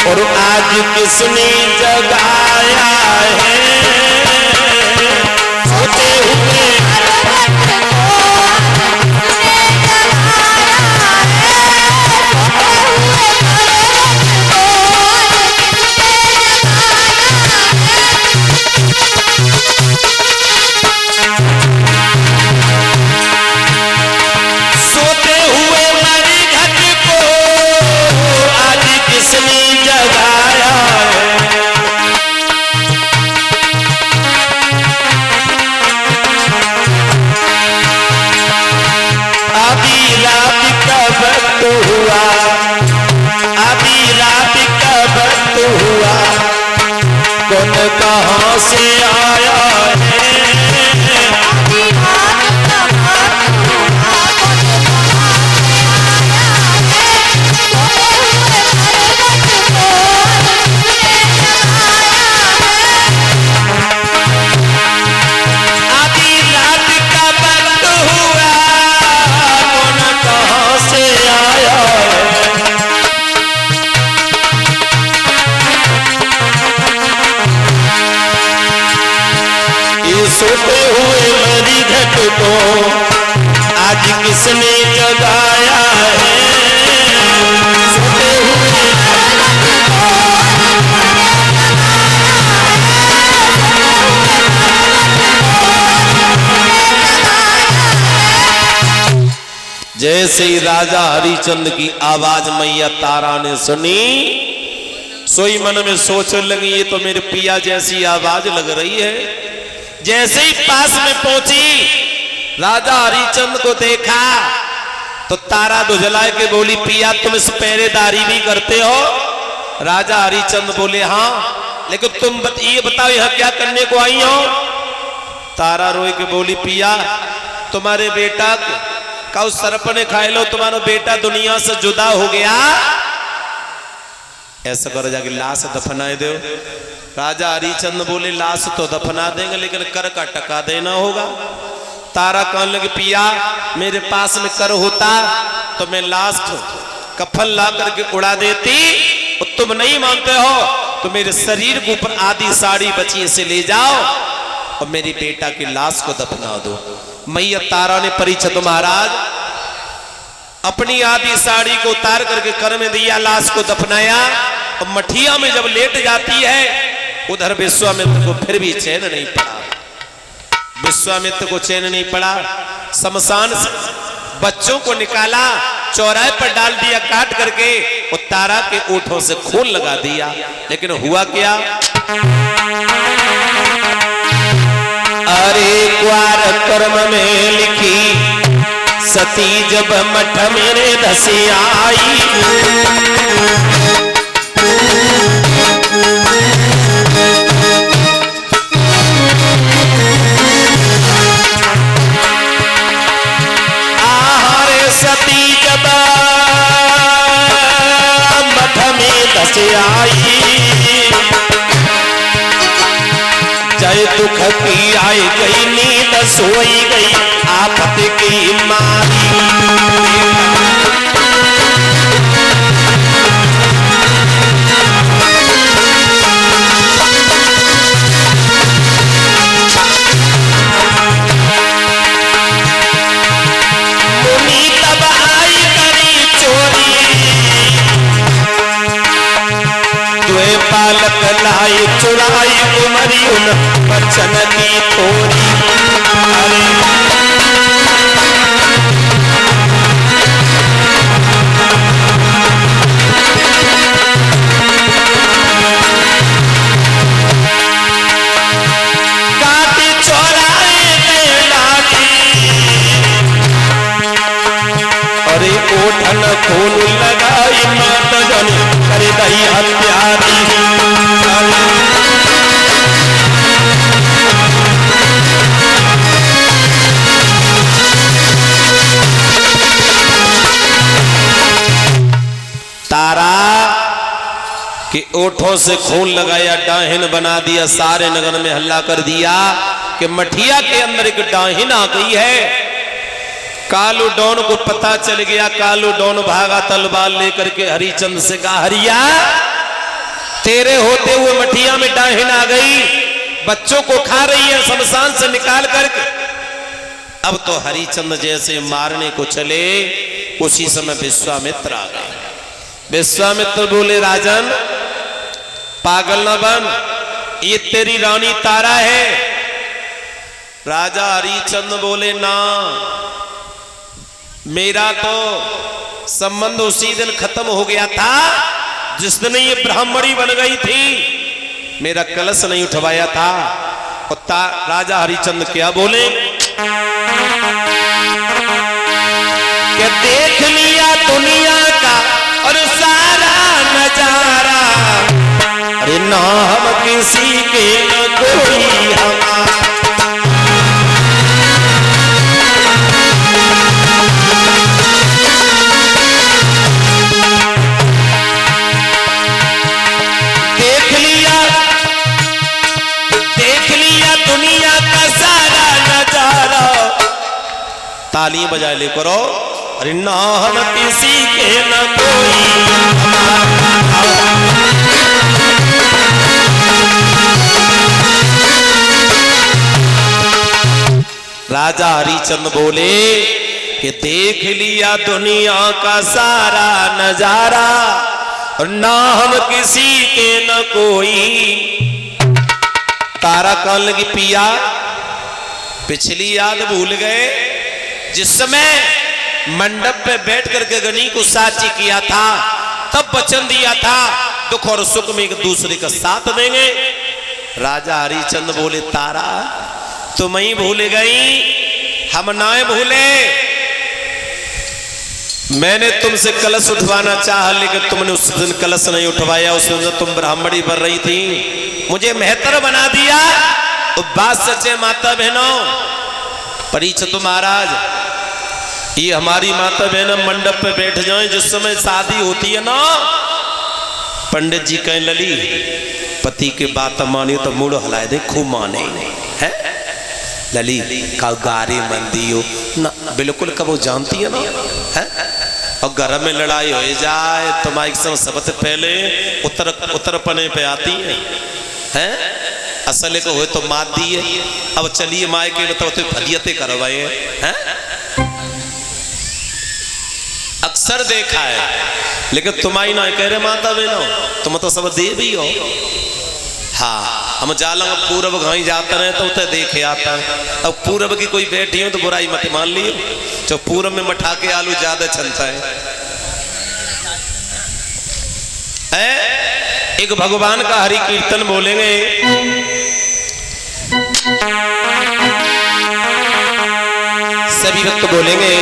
और आज किसने जगाया है सोते हुए सोते हुए मरघट को आज किसने जगाया अभी रात का वक्त हुआ अभी रात का वक्त हुआ कौन कहाँ से आया है सोते हुए मरघट को आज किसने जगाया है सोते हुए जैसे ही राजा हरिचंद की आवाज मैया तारा ने सुनी सोई मन में सोचने लगी ये तो मेरे पिया जैसी आवाज लग रही है। जैसे ही पास में पहुंची राजा हरिचंद को देखा तो तारा दुझलाए के बोली पिया तुम इस पहरेदारी भी करते हो। राजा हरिचंद बोले हाँ लेकिन तुम ये बताओ यहां क्या करने को आई हो। तारा रोए के बोली पिया तुम्हारे बेटा का उस सर्प ने खाए लो तुम्हारा बेटा दुनिया से जुदा हो गया ऐसा करो जाके लाश दफनाए दो। राजा हरिचंद बोले लाश तो दफना देंगे लेकिन कर का टका देना होगा। तारा कहने लगे पिया मेरे पास में कर होता तो मैं लाश कफन ला करके उड़ा देती और तुम नहीं मानते हो तो मेरे शरीर के ऊपर आधी साड़ी बची से ले जाओ और मेरी बेटा की लाश को दफना दो। मैया तारा ने परीक्षित महाराज अपनी आधी साड़ी को उतार करके कर में दिया लाश को दफनाया और मठिया में जब लेट जाती है उधर विश्वामित्र को फिर भी चैन नहीं पड़ा। विश्वामित्र को चैन नहीं पड़ा। शमशान से बच्चों को निकाला चौराहे पर डाल दिया काट करके और तारा के ओठों से खून लगा दिया। लेकिन हुआ क्या अरे क्वार कर्म में लिखी सती जब मठ मेरे धसी आई आहारे सती जब मठ में धसी आई जय दुख की आई गई नींद सोई गई आफत की मारी मुनि तब आई करी चोरी द्वे बालक लाई चुराई उमरी उन बचन की थोरी। ओठन खून लगाई मात जन कर दई हत्यारी तारा के ओठों से खून लगाया डाहिन बना दिया। सारे नगर में हल्ला कर दिया कि मठिया के अंदर एक डाहिन आ गई है। कालू डॉन को पता चल गया। कालू डॉन भागा तलवार लेकर के हरिचंद से कहा हरिया तेरे होते हुए मठिया में डाहिन आ गई, बच्चों को खा रही है शमशान से निकाल करके। अब तो हरिचंद्र जैसे मारने को चले, उसी समय विश्वामित्र आ गए। विश्वामित्र बोले, राजन पागल न बन, ये तेरी रानी तारा है। राजा हरिचंद्र बोले, ना, मेरा तो संबंध उसी दिन खत्म हो गया था जिस दिन ये ब्राह्मणी बन गई थी, मेरा कलश नहीं उठवाया था। और राजा हरिचंद्र क्या बोले कि देख लिया दुनिया का और सारा नजारा, अरे ना हम किसी के न कोई हमारा। ताली बजाए ले करो, अरे ना हम किसी के न कोई राजा हरिचंद्र बोले कि देख लिया दुनिया का सारा नजारा, और ना हम किसी के न कोई। तारा कहने लगी, पिया पिछली याद भूल गए जिस समय मंडप पे बैठ करके गनी को साची किया था, तब वचन दिया था दुख और सुख में एक दूसरे का साथ देंगे। राजा हरिचंद्र बोले, तारा तुम ही भूल गई, हम ना भूले। मैंने तुमसे कलश उठवाना चाहा, लेकिन तुमने उस दिन कलश नहीं उठवाया। उस दिन तुम ब्राह्मणी बन रही थी, मुझे मेहतर बना दिया। तो बात सच्चे माता बहनों, परीक्षित महाराज, ये हमारी माता बहन मंडप पे बैठ जाएं, जिस समय शादी होती है ना, पंडित जी कहें, लली पति के बात मानियो तो मुड़ हलाए दे, खूब माने है लली का गारी मंदी हो ना, बिल्कुल कब वो जानती है ना है। और घर में लड़ाई हो जाए तो माइक से सबसे पहले उत्तर पने पे आती है असले को हो तो मात दी है। अब चलिए माए के मतलब तो फलियते करवाए हैं, अक्सर देखा है। लेकिन तुम्हारी ना कह रहे माता बहनों, तुम तो सब देवी हो। हाँ, हम जालंग पूरब घाई जाते रहे तो उसे देखे आता है। अब पूरब की कोई बैठी हो तो बुराई मत मान लियो, जो पूरब में मठा के आलू ज्यादा चलता है। एक भगवान का हरि कीर्तन बोलेंगे, सभी भक्त बोलेंगे,